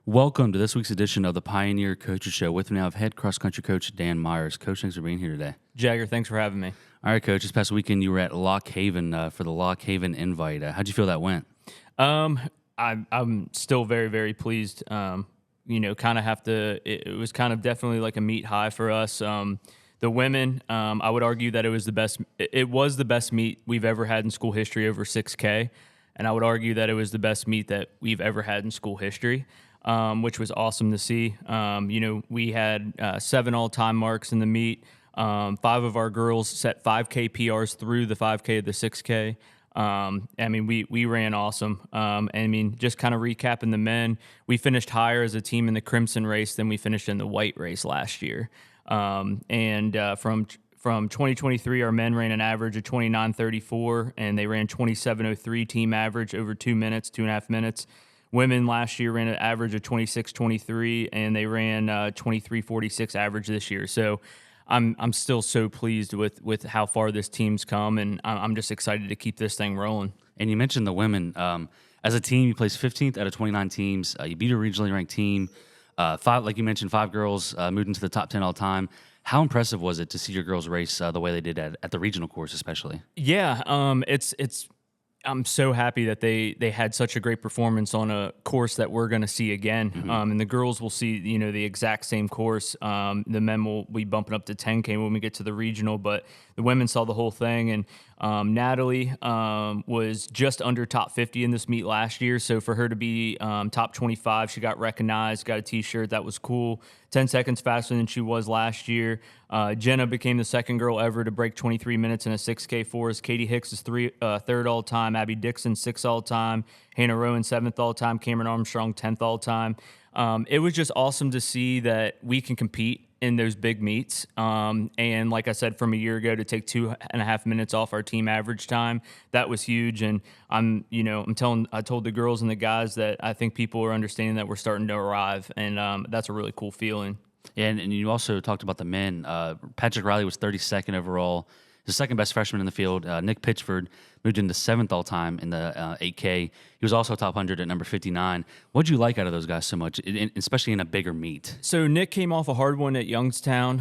Welcome to this week's edition of the Pioneer Coaches Show. With me now, I have head cross-country coach Dan Meyers. Coach, thanks for being here today. Jagger, thanks for having me. All right, Coach, this past weekend you were at Lock Haven for the Lock Haven Invite. How'd you feel that went? I'm still very, very pleased. Kind of have to. It was kind of definitely like a meet high for us. The women, I would argue that it was the best. It was the best meet we've ever had in school history, over 6K, and I would argue that it was the best meet that we've ever had in school history. Which was awesome to see. We had 7 all-time marks in the meet. 5 of our girls set 5K PRs through the 5K of the 6K. We ran awesome. Just kind of recapping the men, we finished higher as a team in the crimson race than we finished in the white race last year. From 2023, our men ran an average of 29:34, and they ran 27:03 team average over 2.5 minutes. Women last year ran an average of 26:23, and they ran 23:46 average this year. So I'm still so pleased with how far this team's come, and I'm just excited to keep this thing rolling. And you mentioned the women. As a team, you placed 15th out of 29 teams. You beat a regionally ranked team. 5, like you mentioned, 5 girls moved into the top 10 all time. How impressive was it to see your girls race the way they did at the regional course, especially? Yeah, I'm so happy that they had such a great performance on a course that we're going to see again. Mm-hmm. And the girls will see, the exact same course. The men will be bumping up to 10K when we get to the regional, but the women saw the whole thing. And Natalie was just under top 50 in this meet last year. So for her to be top 25, she got recognized, got a T-shirt. That was cool. 10 seconds faster than she was last year. Jenna became the second girl ever to break 23 minutes in a 6K for us. Katie Hicks is third all-time. Abby Dixon, 6th all-time. Hannah Rowan, 7th all-time. Cameron Armstrong, 10th all-time. It was just awesome to see that we can compete in those big meets. And like I said, from a year ago, to take 2.5 minutes off our team average time, that was huge. And I told the girls and the guys that I think people are understanding that we're starting to arrive, and that's a really cool feeling. Yeah, and you also talked about the men. Patrick Riley was 32nd overall, the second best freshman in the field. Nick Pitchford moved into 7th all-time in the 8K. He was also top 100 at number 59. What did you like out of those guys so much, especially in a bigger meet? So Nick came off a hard one at Youngstown.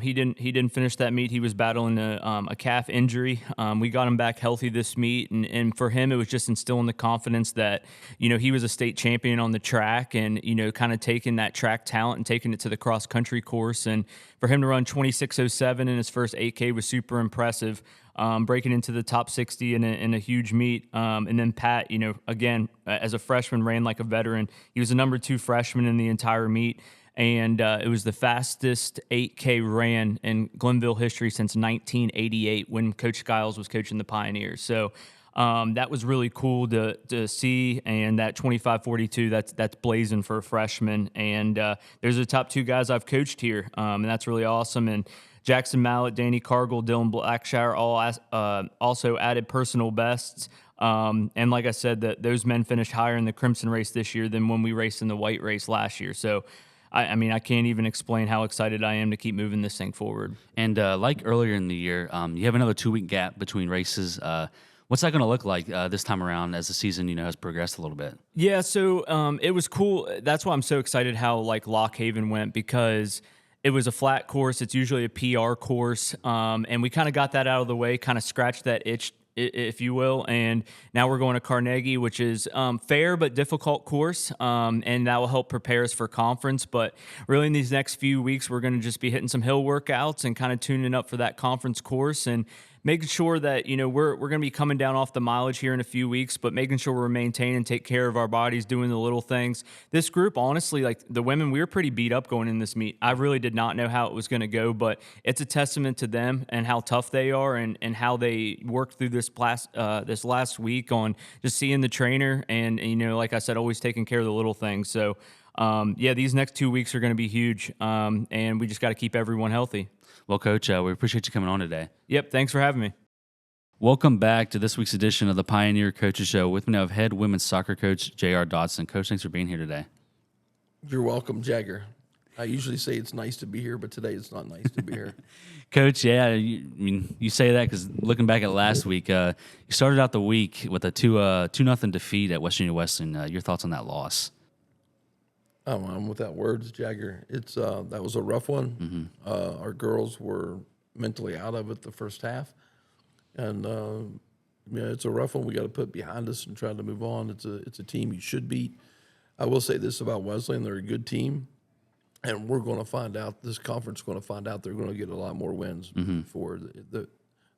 He didn't finish that meet. He was battling a calf injury. We got him back healthy this meet, and for him, it was just instilling the confidence that, he was a state champion on the track, and, kind of taking that track talent and taking it to the cross-country course. And for him to run 26:07 in his first 8K was super impressive. Breaking into the top 60 in a huge meet. And then Pat, again, as a freshman, ran like a veteran. He was the number 2 freshman in the entire meet. And it was the fastest 8K ran in Glenville history since 1988, when Coach Skiles was coaching the Pioneers. So that was really cool to see. And that 25:42, that's blazing for a freshman. And there's the top 2 guys I've coached here. And that's really awesome. And Jackson Mallett, Danny Cargill, Dylan Blackshire all also added personal bests. And like I said, those men finished higher in the crimson race this year than when we raced in the white race last year. So, I can't even explain how excited I am to keep moving this thing forward. And like earlier in the year, you have another 2-week gap between races. What's that going to look like this time around as the season, has progressed a little bit? Yeah, so it was cool. That's why I'm so excited how Lock Haven went, because it was a flat course. It's usually a PR course, and we kind of got that out of the way, kind of scratched that itch, if you will. And now we're going to Carnegie, which is fair but difficult course, and that will help prepare us for conference. But really, in these next few weeks, we're going to just be hitting some hill workouts and kind of tuning up for that conference course, and making sure that, we're going to be coming down off the mileage here in a few weeks, but making sure we're maintaining and take care of our bodies, doing the little things. This group, honestly, like the women, we were pretty beat up going in this meet. I really did not know how it was going to go, but it's a testament to them and how tough they are, and how they worked through this last week on just seeing the trainer and like I said, always taking care of the little things. So, these next 2 weeks are going to be huge, and we just got to keep everyone healthy. Well, Coach, we appreciate you coming on today. Yep, thanks for having me. Welcome back to this week's edition of the Pioneer Coaches Show. With me now, head women's soccer coach J.R. Dodson. Coach, thanks for being here today. You're welcome, Jagger. I usually say it's nice to be here, but today it's not nice to be here. Coach, you say that because looking back at last week, you started out the week with a 2-0 defeat at West Virginia Wesleyan. Your thoughts on that loss? I'm without words, Jagger. It's that was a rough one. Our girls were mentally out of it the first half, and it's a rough one. We got to put behind us and try to move on. It's a team you should beat. I will say this about Wesleyan: they're a good team, and we're going to find out. This conference is going to find out they're going to get a lot more wins for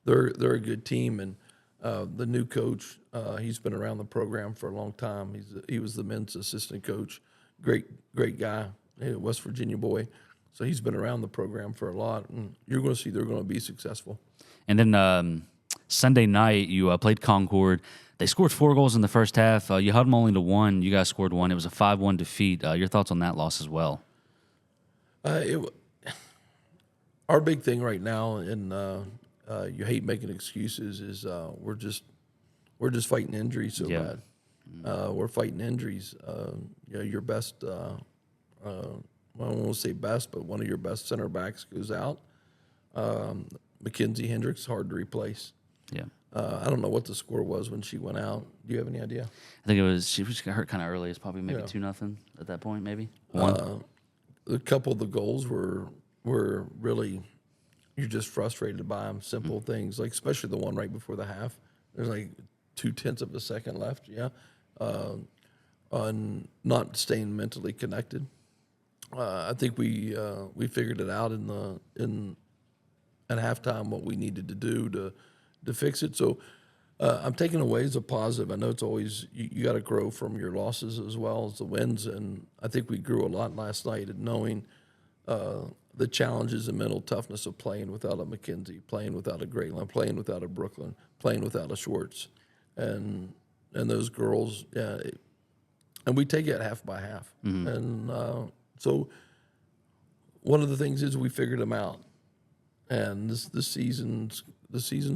they're a good team, and the new coach, he's been around the program for a long time. He was the men's assistant coach. Great guy, West Virginia boy. So he's been around the program for a lot, and you're going to see they're going to be successful. And then Sunday night, you played Concord. They scored 4 goals in the first half. You held them only to 1. You guys scored 1. It was a 5-1 defeat. Your thoughts on that loss as well? Our big thing right now, and you hate making excuses, is we're just fighting injuries so bad. We're fighting injuries. Your best, I don't want to say best, but one of your best center backs goes out. Mackenzie Hendricks, hard to replace. Yeah. I don't know what the score was when she went out. Do you have any idea? I think she got hurt kind of early. It's probably maybe 2-0 at that point, maybe 1. A couple of the goals were really, you're just frustrated by them. Simple things, like especially the one right before the half. There's like 0.2 of a second left. On not staying mentally connected. I think we figured it out at halftime what we needed to do to fix it. So I'm taking away as a positive. I know it's always you got to grow from your losses as well as the wins, and I think we grew a lot last night in knowing the challenges and mental toughness of playing without a McKenzie, playing without a Grayland, playing without a Brooklyn, playing without a Schwartz, and those girls. And we take it half by half, and so one of the things is we figured them out, and the season's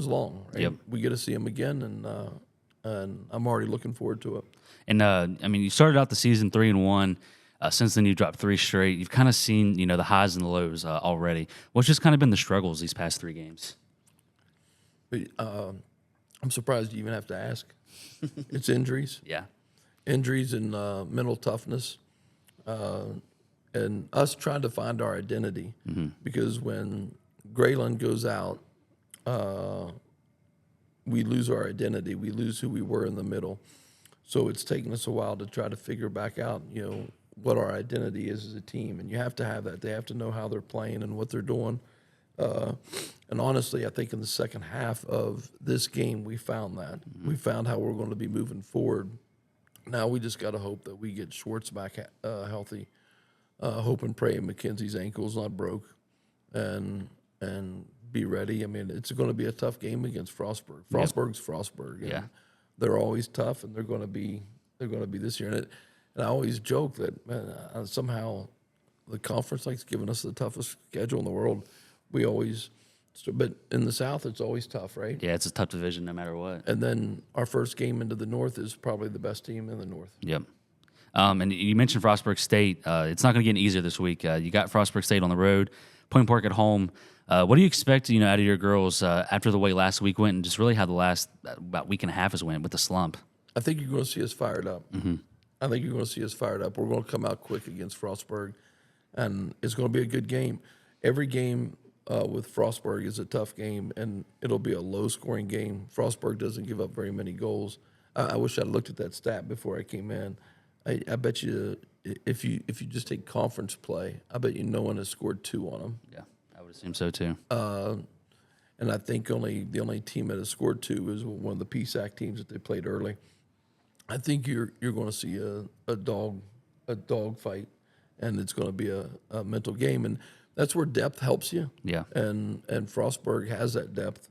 long. Right? Yep. We get to see them again, and I'm already looking forward to it. And you started out the season 3-1. Since then, you dropped 3 straight. You've kind of seen the highs and the lows already. What's just kind of been the struggles these past 3 games? But, I'm surprised you even have to ask. It's injuries. Yeah. Injuries and mental toughness, and us trying to find our identity. Because when Grayland goes out, we lose our identity. We lose who we were in the middle. So it's taken us a while to try to figure back out, what our identity is as a team. And you have to have that. They have to know how they're playing and what they're doing. And honestly, I think in the second half of this game, we found that. We found how we're going to be moving forward. Now we just got to hope that we get Schwartz back healthy. Hope and pray Mackenzie's ankle's not broke, and be ready. I mean, it's going to be a tough game against Frostburg. Frostburg's Frostburg. And they're always tough, and they're going to be this year. And I always joke that somehow the conference likes giving us the toughest schedule in the world. But in the South, it's always tough, right? Yeah, it's a tough division no matter what. And then our first game into the North is probably the best team in the North. Yep. And you mentioned Frostburg State. It's not going to get any easier this week. You got Frostburg State on the road, Point Park at home. What do you expect, out of your girls after the way last week went, and just really how the last about week and a half has went with the slump? I think you're going to see us fired up. I think you're going to see us fired up. We're going to come out quick against Frostburg, and it's going to be a good game. Every game with Frostburg is a tough game, and it'll be a low-scoring game. Frostburg doesn't give up very many goals. I wish I'd looked at that stat before I came in. I bet you if you just take conference play, I bet you no one has scored 2 on them. Yeah, I would assume so too. And I think the only team that has scored 2 is one of the PSAC teams that they played early. I think you're going to see a dog fight, and it's going to be a mental game, and that's where depth helps you. Yeah. And Frostburg has that depth,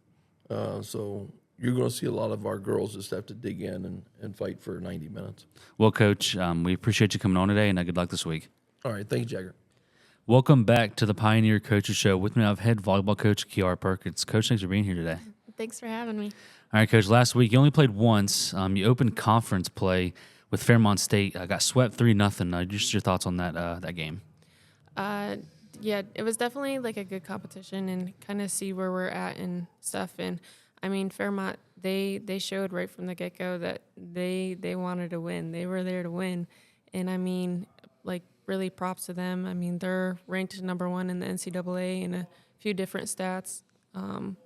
so you're going to see a lot of our girls just have to dig in and fight for 90 minutes. Well, Coach, we appreciate you coming on today, and good luck this week. All right, thanks, Jagger. Welcome back to the Pioneer Coaches Show. With me, I have head volleyball coach Kiara Perkins. Coach, thanks for being here today. Thanks for having me. All right, Coach. Last week you only played once. You opened conference play with Fairmont State. Got swept 3-0. Just your thoughts on that game? Yeah, it was definitely like a good competition and kind of see where we're at and stuff. And I mean, Fairmont, they showed right from the get go that they wanted to win. They were there to win. And I mean, like really props to them. I mean, they're ranked number 1 in the NCAA in a few different stats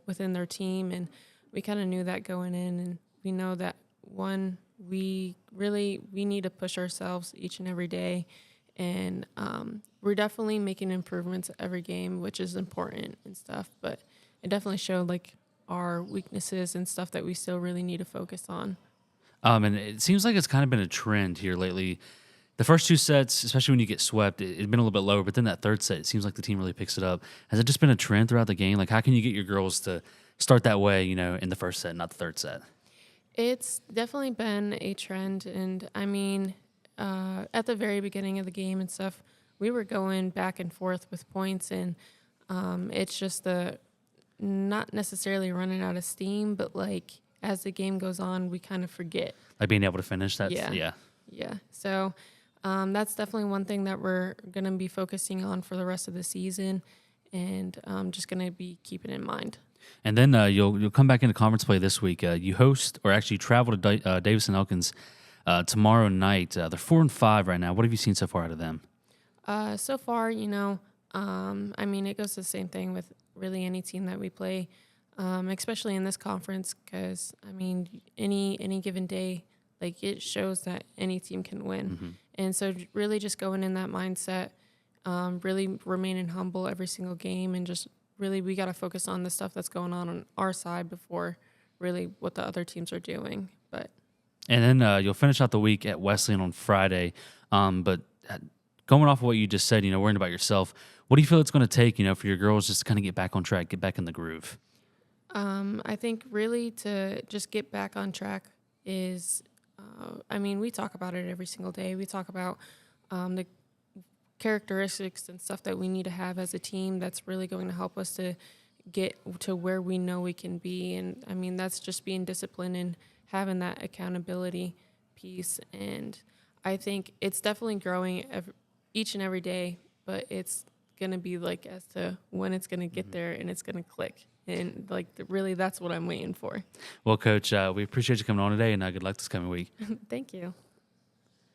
within their team, and we kind of knew that going in, and we know that we need to push ourselves each and every day, and we're definitely making improvements every game, which is important and stuff, but it definitely showed like our weaknesses and stuff that we still really need to focus on. And it seems like it's kind of been a trend here lately. The first 2 sets, especially when you get swept, it's been a little bit lower, but then that third set, it seems like the team really picks it up. Has it just been a trend throughout the game? Like, how can you get your girls to start that way, in the first set, not the third set? It's definitely been a trend, and I mean, at the very beginning of the game and stuff, we were going back and forth with points, and it's just not necessarily running out of steam, but like as the game goes on, we kind of forget. Like being able to finish that? Yeah. So that's definitely one thing that we're going to be focusing on for the rest of the season, and just going to be keeping in mind. And then you'll come back into conference play this week. You host, or actually travel to Davison Elkins tomorrow night. They're 4-5 right now. What have you seen so far out of them? So far, I mean, it goes the same thing with really any team that we play, especially in this conference, because, I mean, any given day, like, it shows that any team can win. Mm-hmm. And so really just going in that mindset, really remaining humble every single game, and just really we got to focus on the stuff that's going on our side before really what the other teams are doing. And then you'll finish out the week at Wesleyan on Friday. But going off of what you just said, worrying about yourself, what do you feel it's going to take, for your girls just to kind of get back on track, get back in the groove? I think really to just get back on track is, I mean, we talk about it every single day. We talk about the characteristics and stuff that we need to have as a team that's really going to help us to get to where we know we can be. And, I mean, that's just being disciplined and having that accountability piece. And I think it's definitely growing each and every day, but it's going to be like as to when it's going to get there and it's going to click. And like really, that's what I'm waiting for. Well, Coach, we appreciate you coming on today, and good luck this coming week. Thank you.